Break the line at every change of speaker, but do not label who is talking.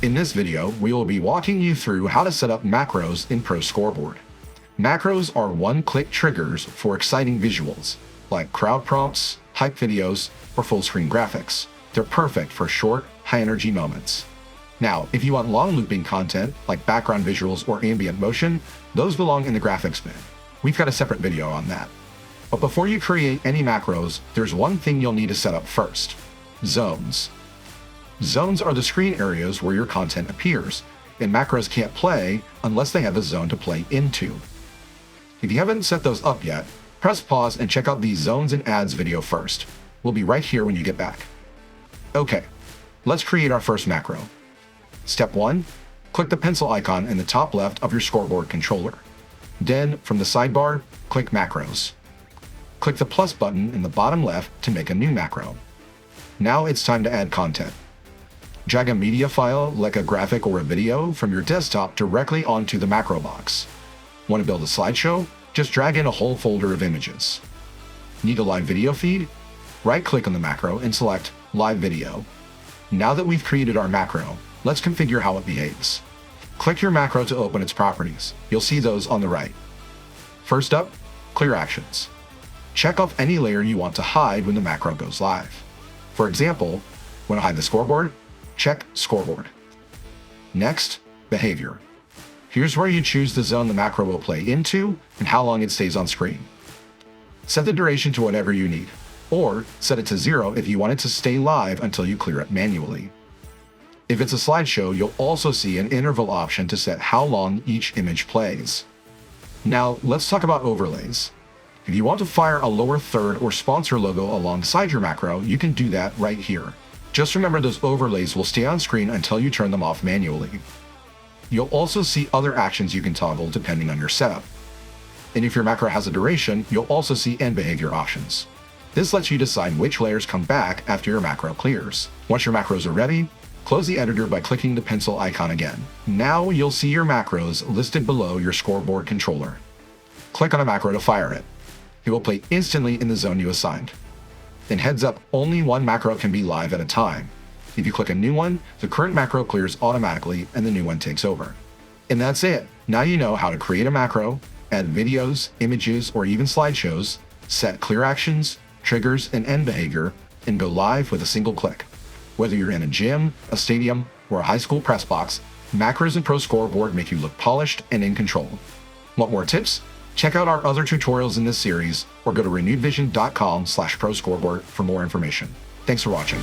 In this video, we will be walking you through how to set up macros in ProScoreboard. Macros are one-click triggers for exciting visuals, like crowd prompts, hype videos, or full-screen graphics. They're perfect for short, high-energy moments. Now, if you want long-looping content, like background visuals or ambient motion, those belong in the graphics bin. We've got a separate video on that. But before you create any macros, there's one thing you'll need to set up first: zones. Zones are the screen areas where your content appears, and macros can't play unless they have a zone to play into. If you haven't set those up yet, press pause and check out the Zones and Ads video first. We'll be right here when you get back. Okay, let's create our first macro. Step 1, click the pencil icon in the top left of your Scoreboard controller. Then, from the sidebar, click Macros. Click the plus button in the bottom left to make a new macro. Now it's time to add content. Drag a media file, like a graphic or a video, from your desktop directly onto the macro box. Want to build a slideshow? Just drag in a whole folder of images. Need a live video feed? Right-click on the macro and select Live Video. Now that we've created our macro, let's configure how it behaves. Click your macro to open its properties. You'll see those on the right. First up, Clear Actions. Check off any layer you want to hide when the macro goes live. For example, want to hide the scoreboard? Check Scoreboard. Next, Behavior. Here's where you choose the zone the macro will play into and how long it stays on screen. Set the duration to whatever you need, or set it to 0 if you want it to stay live until you clear it manually. If it's a slideshow, you'll also see an interval option to set how long each image plays. Now, let's talk about overlays. If you want to fire a lower third or sponsor logo alongside your macro, you can do that right here. Just remember those overlays will stay on screen until you turn them off manually. You'll also see other actions you can toggle depending on your setup. And if your macro has a duration, you'll also see end behavior options. This lets you decide which layers come back after your macro clears. Once your macros are ready, close the editor by clicking the pencil icon again. Now you'll see your macros listed below your Scoreboard controller. Click on a macro to fire it. It will play instantly in the zone you assigned. And heads up, only one macro can be live at a time. If you click a new one, the current macro clears automatically and the new one takes over. And that's it. Now you know how to create a macro, add videos, images, or even slideshows, set clear actions, triggers, and end behavior, and go live with a single click. Whether you're in a gym, a stadium, or a high school press box, macros in ProScoreboard make you look polished and in control. Want more tips? Check out our other tutorials in this series, or go to renewedvision.com/ProScoreboard for more information. Thanks for watching.